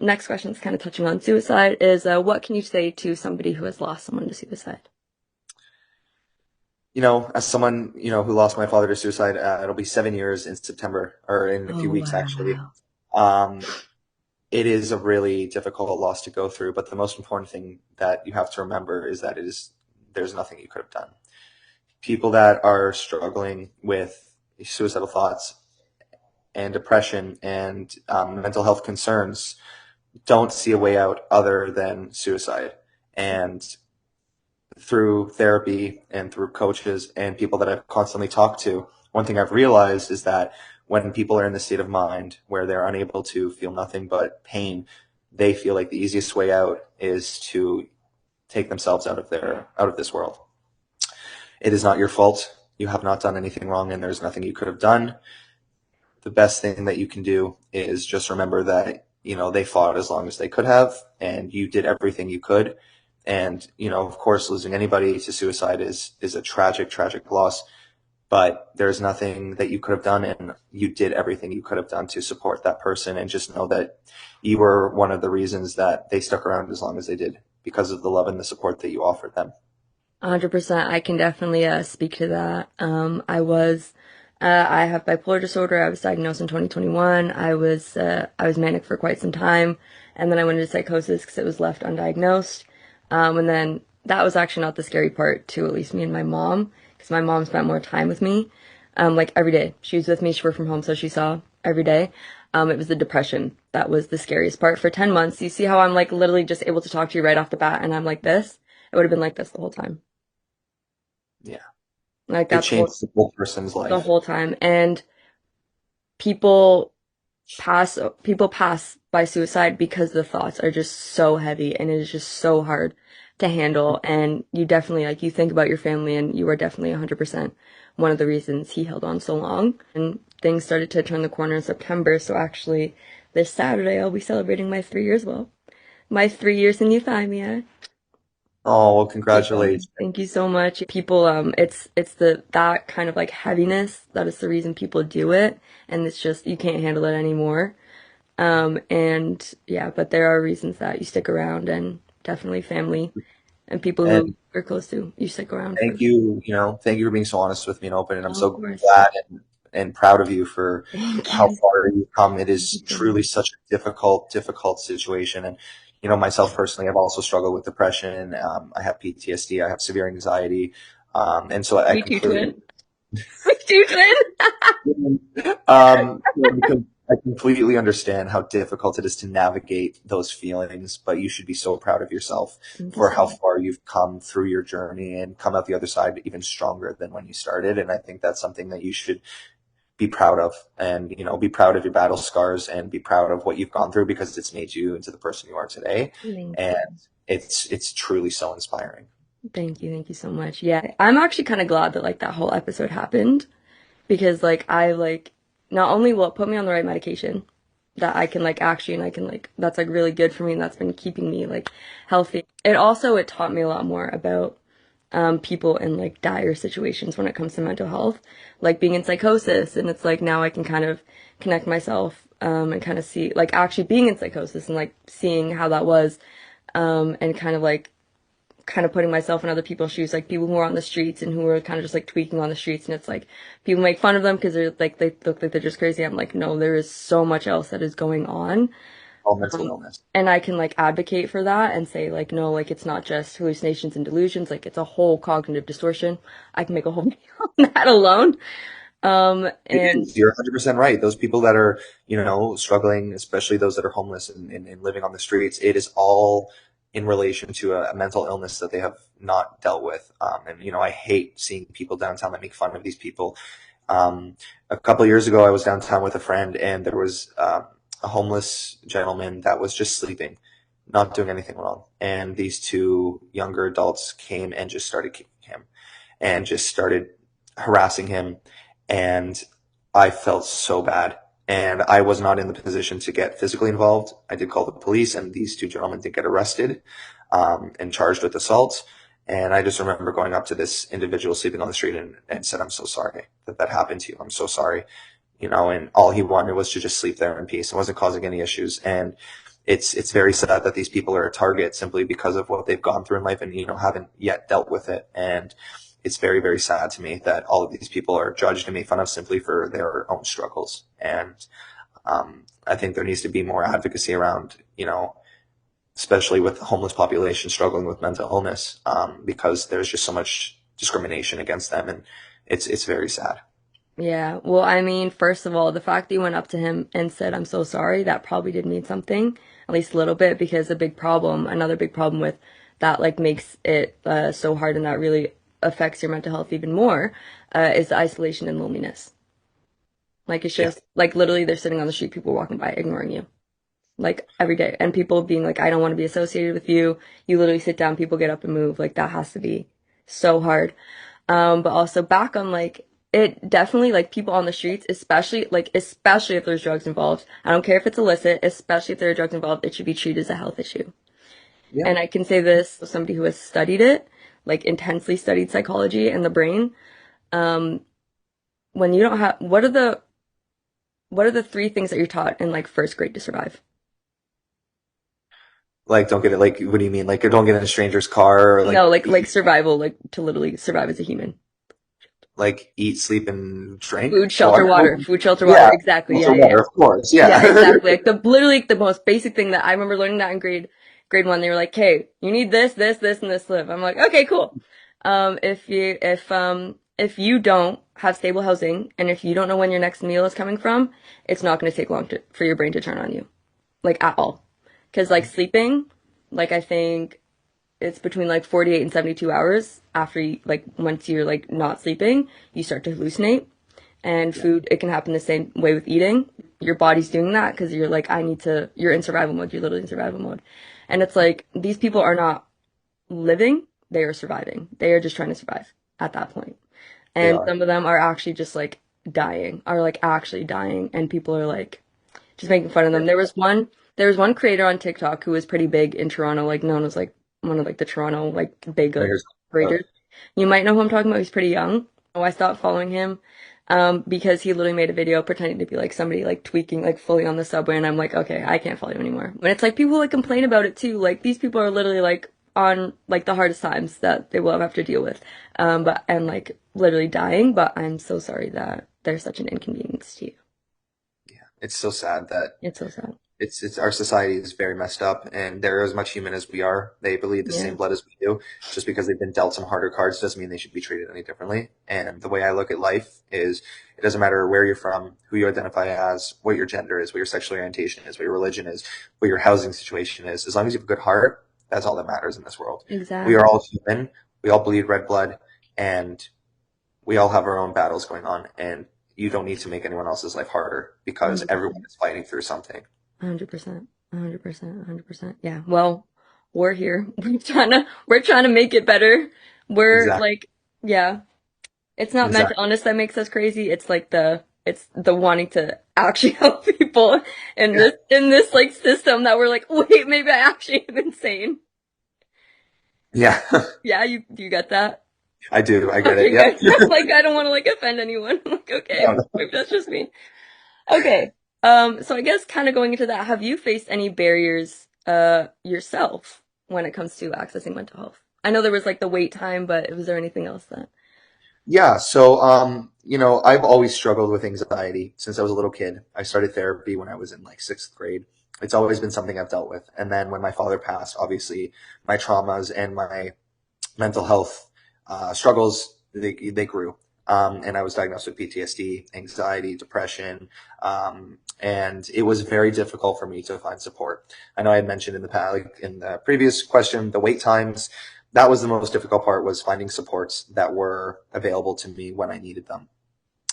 next question is kind of touching on suicide is, what can you say to somebody who has lost someone to suicide? As someone, who lost my father to suicide, it'll be 7 years in September, or in a few Oh, weeks, actually. wow. Um, it is a really difficult loss to go through, but the most important thing that you have to remember is that there's nothing you could have done. People that are struggling with suicidal thoughts and depression and mental health concerns don't see a way out other than suicide. And through therapy and through coaches and people that I've constantly talked to, one thing I've realized is that when people are in the state of mind where they're unable to feel nothing but pain, they feel like the easiest way out is to take themselves out of this world. It is not your fault. You have not done anything wrong, and there's nothing you could have done. The best thing that you can do is just remember that, they fought as long as they could have, and you did everything you could. And, of course, losing anybody to suicide is a tragic, tragic loss, but there's nothing that you could have done, and you did everything you could have done to support that person. And just know that you were one of the reasons that they stuck around as long as they did, because of the love and the support that you offered them. 100%. I can definitely speak to that. I have bipolar disorder. I was diagnosed in 2021. I was manic for quite some time, and then I went into psychosis because it was left undiagnosed. And then that was actually not the scary part to at least me and my mom, because my mom spent more time with me, like every day. She was with me. She worked from home, so she saw every day. It was the depression that was the scariest part. For 10 months, you see how I'm like literally just able to talk to you right off the bat, and I'm like this? It would have been like this the whole time. Yeah. Like It that changed the whole person's the life. whole time. And people people pass by suicide because the thoughts are just so heavy and it is just so hard to handle. And you definitely, like, you think about your family, and you are definitely 100% one of the reasons he held on so long. And things started to turn the corner in September. So actually, this Saturday, I'll be celebrating my 3 years. Well, my 3 years in euthymia. Oh, well, Yeah, congratulations. thank you so much. People, it's the that kind of like heaviness that is the reason people do it, and it's just you can't handle it anymore. And yeah, but there are reasons that you stick around, and definitely family and people who And are close to you stick around for. thank you for being so honest with me and open. And I'm Oh, of so course. glad and proud of you for Thank how you. far you've come. It Thank you is so truly much. such a difficult, difficult situation. And, myself personally, I've also struggled with depression. I have PTSD. I have severe anxiety. And so I Me too, completely, twin. Me too, twin. I completely understand how difficult it is to navigate those feelings, but you should be so proud of yourself Thank you for so how much. far you've come through your journey and come out the other side even stronger than when you started. And I think that's something that you should be proud of, and, be proud of your battle scars and be proud of what you've gone through, because it's made you into the person you are today. Thank And you. it's truly so inspiring. Thank you. Thank you so much. Yeah, I'm actually kind of glad that like that whole episode happened, because like I like not only will it put me on the right medication that I can like actually, and I can like that's like really good for me, and that's been keeping me like healthy. It taught me a lot more about people in like dire situations when it comes to mental health, like being in psychosis. And it's like now I can kind of connect myself and kind of see like actually being in psychosis and like seeing how that was, and kind of putting myself in other people's shoes, like people who are on the streets and who are kind of just like tweaking on the streets. And it's like people make fun of them because they're like, they look like they're just crazy. I'm like, no, there is so much else that is going on. All mental illness. And I can like advocate for that and say like, no, like it's not just hallucinations and delusions. Like it's a whole cognitive distortion. I can make a whole video on that alone. It And is. You're 100% right. Those people that are, struggling, especially those that are homeless and living on the streets, it is all in relation to a mental illness that they have not dealt with. And, I hate seeing people downtown that make fun of these people. A couple of years ago, I was downtown with a friend, and there was a homeless gentleman that was just sleeping, not doing anything wrong. And these two younger adults came and just started kicking him and just started harassing him. And I felt so bad. And I was not in the position to get physically involved. I did call the police, and these two gentlemen did get arrested and charged with assault. And I just remember going up to this individual sleeping on the street and said, "I'm so sorry that that happened to you. I'm so sorry." And all he wanted was to just sleep there in peace. It wasn't causing any issues. And it's very sad that these people are a target simply because of what they've gone through in life and, haven't yet dealt with it. And it's very, very sad to me that all of these people are judged and made fun of simply for their own struggles. And I think there needs to be more advocacy around, especially with the homeless population struggling with mental illness, because there's just so much discrimination against them, and it's very sad. Yeah. Well, I mean, first of all, the fact that you went up to him and said, "I'm so sorry," that probably did mean something, at least a little bit, because another big problem with that, like, makes it so hard and that really affects your mental health even more, is the isolation and loneliness. Like, it's Yeah. just, like, literally they're sitting on the street, people walking by, ignoring you, like, every day. And people being like, "I don't want to be associated with you." You literally sit down, people get up and move. Like, that has to be so hard. But also back on like it definitely like people on the streets, especially if there's drugs involved. I don't care if it's illicit, especially if there are drugs involved, it should be treated as a health issue. Yeah. And I can say this as somebody who has studied it, like intensely studied psychology and the brain. Um, when you don't have what are the three things that you're taught in like first grade to survive? Like, don't get it. Like, what do you mean? Like, don't get in a stranger's car, or No, like, like survival, like to literally survive as a human. eat, sleep, and drink Food, shelter, water. water. Food, shelter, water. Yeah, Exactly. Yeah, also yeah, yeah. water, of course. Yeah, Yeah. exactly. Like the literally the most basic thing that I remember learning that in grade one. They were like, "Hey, you need this, this, this, and this to live." I'm like, "Okay, cool." If you don't have stable housing and if you don't know when your next meal is coming from, it's not going to take long for your brain to turn on you, like at all. Because like sleeping, like I think it's between like 48 and 72 hours after you, like once you're like not sleeping, you start to hallucinate. And food, it can happen the same way with eating. Your body's doing that because you're like, you're in survival mode. You're literally in survival mode. And it's like, these people are not living, they are surviving. They are just trying to survive at that point. They And are. some of them are actually just like are like actually dying. And people are like, just making fun of them. There was one creator on TikTok who was pretty big in Toronto, like known as like one of like the Toronto like big like Fingers. creators. You might know who I'm talking about. He's pretty young. Oh, I stopped following him because he literally made a video pretending to be like somebody like tweaking like fully on the subway, and I'm like, okay, I can't follow you anymore. But it's like people like complain about it too. Like these people are literally like on like the hardest times that they will have to deal with, but and like literally dying. But I'm so sorry that there's such an inconvenience to you. Yeah, it's so sad that It's so sad. it's our society is very messed up, and they're as much human as we are. They bleed the Yeah, same blood as we do. Just because they've been dealt some harder cards doesn't mean they should be treated any differently. And the way I look at life is, it doesn't matter where you're from, who you identify as, what your gender is, what your sexual orientation is, what your religion is, what your housing situation is. As long as you have a good heart, that's all that matters in this world. We are exactly. all human. We all bleed red blood, and we all have our own battles going on. And you don't need to make anyone else's life harder because everyone 100%. is fighting through something. 100%. 100%. 100%. Yeah. Well, we're here. We're trying to make it better. We're Exactly. like, yeah. It's not mental Exactly. illness that makes us crazy. It's the wanting to actually help people in this like system that we're like, wait, maybe I actually am insane. Yeah, Yeah, you get that? I do. I get it. Okay, Yep. good. Like I don't want to like offend anyone. I'm like, okay, No, maybe that's just me. Okay. So I guess kind of going into that, have you faced any barriers yourself when it comes to accessing mental health? I know there was like the wait time, but was there anything else that? yeah. So, I've always struggled with anxiety since I was a little kid. I started therapy when I was in like sixth grade. It's always been something I've dealt with. And then when my father passed, obviously my traumas and my mental health struggles, they grew. And I was diagnosed with PTSD, anxiety, depression, and it was very difficult for me to find support. I know I had mentioned in the past, like in the previous question, the wait times. That was the most difficult part, was finding supports that were available to me when I needed them.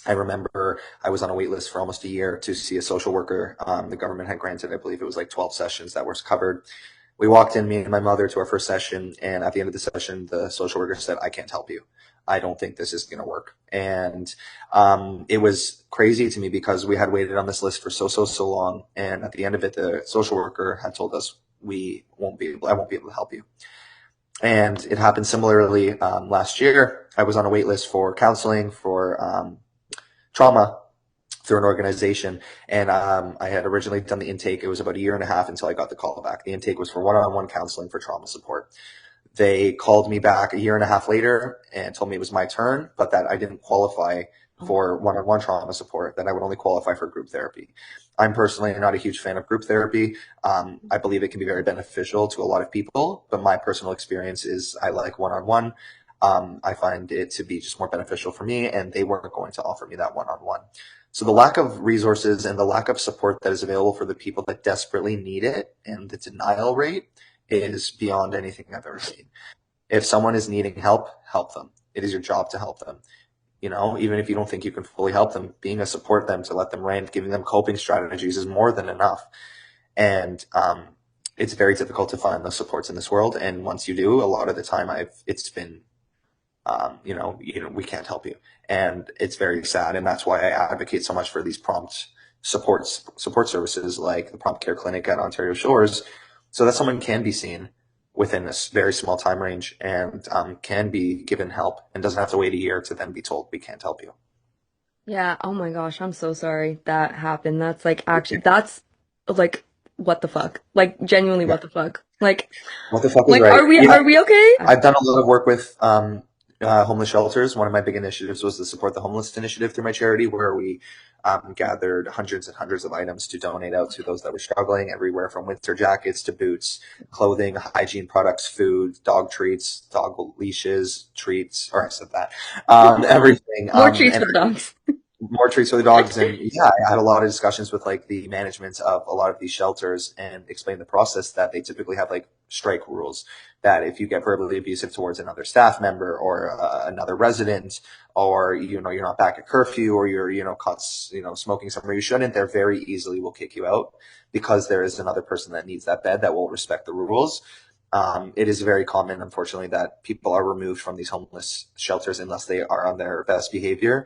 I remember I was on a wait list for almost a year to see a social worker. The government had granted, I believe it was like 12 sessions that were covered. We walked in, me and my mother, to our first session, and at the end of the session, the social worker said, "I can't help you. I don't think this is going to work." And it was crazy to me because we had waited on this list for so long, and at the end of it, the social worker had told us, I won't be able to help you." And it happened similarly last year. I was on a wait list for counseling for trauma, through an organization. And I had originally done the intake. It was about a year and a half until I got the call back. The intake was for one-on-one counseling for trauma support. They called me back a year and a half later and told me it was my turn, but that I didn't qualify for one-on-one trauma support, that I would only qualify for group therapy. I'm personally not a huge fan of group therapy. I believe it can be very beneficial to a lot of people, but my personal experience is I like one-on-one. I find it to be just more beneficial for me, and they weren't going to offer me that one-on-one. So the lack of resources and the lack of support that is available for the people that desperately need it, and the denial rate is beyond anything I've ever seen. If someone is needing help, help them. It is your job to help them. You know, even if you don't think you can fully help them, being a support them, to let them rant, giving them coping strategies is more than enough. And it's very difficult to find those supports in this world. And once you do, a lot of the time it's been, we can't help you. And it's very sad. And that's why I advocate so much for these prompt support services like the Prompt Care Clinic at Ontario Shores, so that someone can be seen within a very small time range and can be given help and doesn't have to wait a year to then be told we can't help you. Yeah, oh my gosh, I'm so sorry that happened. That's like actually that's like what the fuck? Like genuinely Yeah. what the fuck? Like What the fuck is like right? Yeah. are we okay? I've done a lot of work with homeless shelters. One of my big initiatives was the Support the Homeless initiative through my charity, where we gathered hundreds and hundreds of items to donate out to those that were struggling, everywhere from winter jackets to boots, clothing, hygiene products, food, dog treats, dog leashes, treats, or I said that, everything. More treats And for the dogs. more treats for the dogs. And yeah, I had a lot of discussions with like the management of a lot of these shelters and explained the process, that they typically have like strike rules, that if you get verbally abusive towards another staff member or another resident, or you're not back at curfew, or you're caught smoking somewhere you shouldn't, they very easily will kick you out, because there is another person that needs that bed that will respect the rules. It is very common, unfortunately, that people are removed from these homeless shelters unless they are on their best behavior.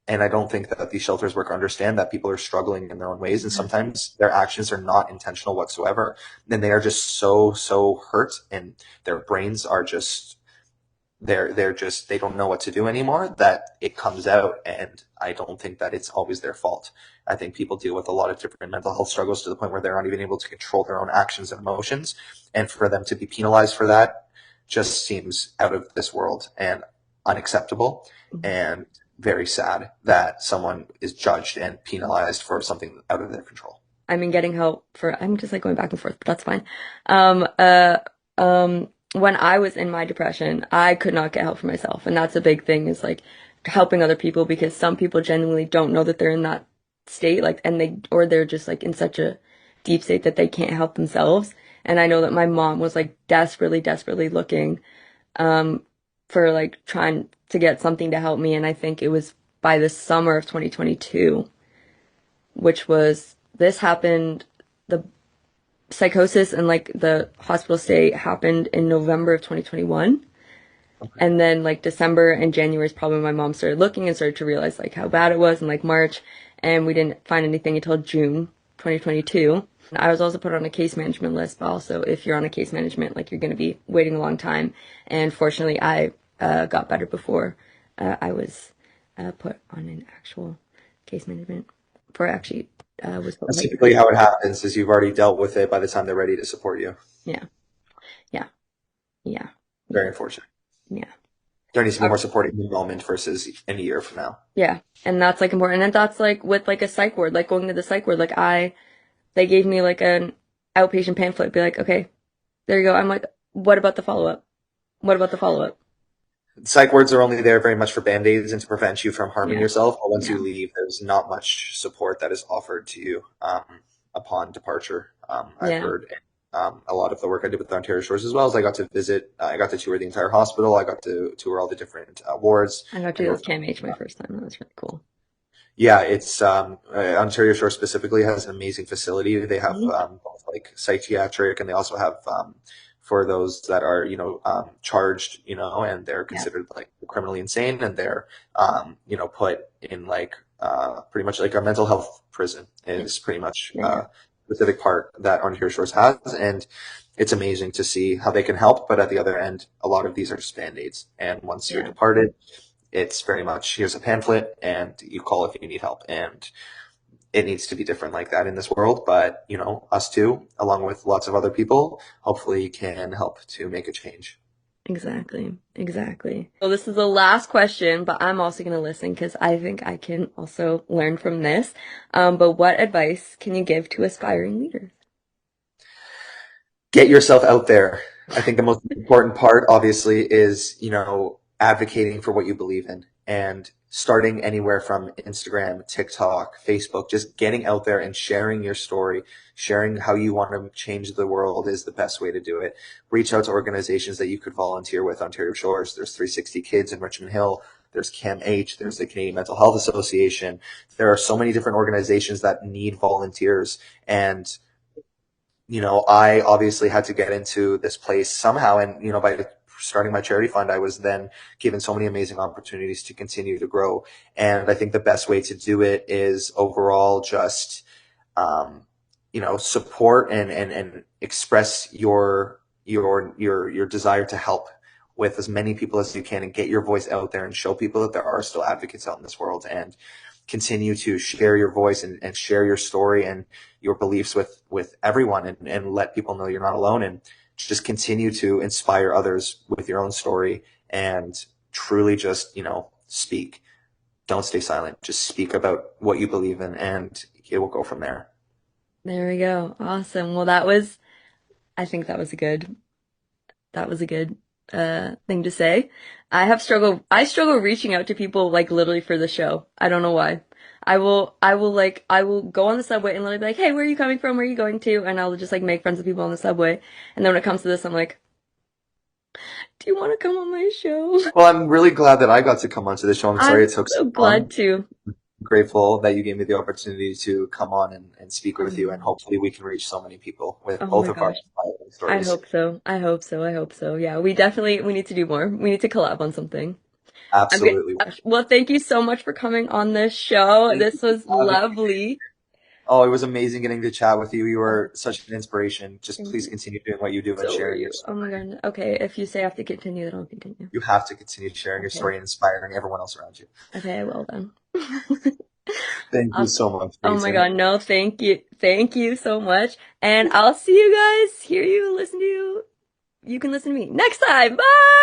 And I don't think that these shelters workers understand that people are struggling in their own ways. And sometimes their actions are not intentional whatsoever. And they are just so hurt, and their brains are just, they don't know what to do anymore, that it comes out. And I don't think that it's always their fault. I think people deal with a lot of different mental health struggles to the point where they're not even able to control their own actions and emotions. And for them to be penalized for that just seems out of this world and unacceptable. And very sad that someone is judged and penalized for something out of their control. I mean, getting help for, I'm just like going back and forth, but that's fine. When I was in my depression, I could not get help for myself. And that's a big thing, is like helping other people, because some people genuinely don't know that they're in that state, like, or they're just like in such a deep state that they can't help themselves. And I know that my mom was like desperately looking, for like trying to get something to help me. And I think it was by the summer of 2022, this happened, the psychosis and like the hospital stay happened in November of 2021. Okay. And then like December and January is probably when my mom started looking and started to realize like how bad it was, and like March, and we didn't find anything until June 2022. I was also put on a case management list, but also if you're on a case management, like you're going to be waiting a long time. And fortunately, I got better before I was put on an actual case management. Before I actually was put, That's like, typically how it happens, is you've already dealt with it by the time they're ready to support you. yeah, yeah, yeah, Very unfortunate. yeah. There needs to be more support in the moment versus in a year from now. Yeah, and that's like important. And that's like with like a psych ward, like going to the psych ward, they gave me like an outpatient pamphlet, be like, okay, there you go. I'm like, what about the follow-up? What about the follow-up? Psych wards are only there very much for band-aids and to prevent you from harming Yeah. yourself. But once Yeah. you leave, there's not much support that is offered to you upon departure. I've Yeah. heard a lot of the work I did with the Ontario Shores, as well as I got to tour the entire hospital. I got to tour all the different wards. I got to do this CAMH my first time. That was really cool. Yeah, it's Ontario Shore specifically has an amazing facility. They have Mhm. both like psychiatric, and they also have for those that are charged, and they're Yeah. considered like criminally insane, and they're put in like pretty much like a mental health prison is pretty much Yeah. the specific part that Ontario Shores has. And it's amazing to see how they can help, but at the other end, a lot of these are just band-aids, and once you're Yeah. departed, It's very much here's a pamphlet and you call if you need help. And it needs to be different like that in this world. But, us two, along with lots of other people, hopefully can help to make a change. Exactly. Exactly. So this is the last question, but I'm also going to listen because I think I can also learn from this. But what advice can you give to aspiring leaders? Get yourself out there. I think the most important part, obviously, is, advocating for what you believe in and starting anywhere from Instagram, TikTok, Facebook, just getting out there and sharing your story, sharing how you want to change the world is the best way to do it. Reach out to organizations that you could volunteer with. Ontario Shores, there's 360 Kids in Richmond Hill. There's CAMH, there's the Canadian Mental Health Association. There are so many different organizations that need volunteers. And I obviously had to get into this place somehow. And, by starting my charity fund, I was then given so many amazing opportunities to continue to grow. And I think the best way to do it is overall just, support and express your desire to help with as many people as you can and get your voice out there and show people that there are still advocates out in this world, and continue to share your voice and share your story and your beliefs with everyone, and let people know you're not alone, and just continue to inspire others with your own story, and truly just, speak. Don't stay silent. Just speak about what you believe in, and it will go from there. There we go. Awesome. Well, I think that was a good thing to say. I struggle reaching out to people like literally for the show. I don't know why. I will go on the subway and literally be like, "Hey, where are you coming from? Where are you going to?" And I'll just like make friends with people on the subway. And then when it comes to this, I'm like, "Do you want to come on my show?" Well, I'm really glad that I got to come onto the show. I'm sorry I'm it took so so glad long. to. Grateful that you gave me the opportunity to come on and speak Oh with my you, and gosh. hopefully we can reach so many people with Oh both my of our gosh. inspiring I stories. hope so. I hope so. I hope so. Yeah, we need to do more. We need to collab on something. I'm good. Absolutely. Well, thank you so much for coming on this show. Thank you This was for having me. lovely. Oh, it was amazing getting to chat with you. You Oh, were such an inspiration. Just thank please you. continue doing what you do and So were sharing your you. Oh my story. God. Okay, if you say I have to continue, then I'll continue. You have to continue sharing your Okay. story and inspiring everyone else around you. Okay, I will then. Thank you Awesome. so much, Oh my Peyton. God. No, thank you. Thank you so much. And I'll see you guys, hear you, listen to you. You can listen to me next time. Bye.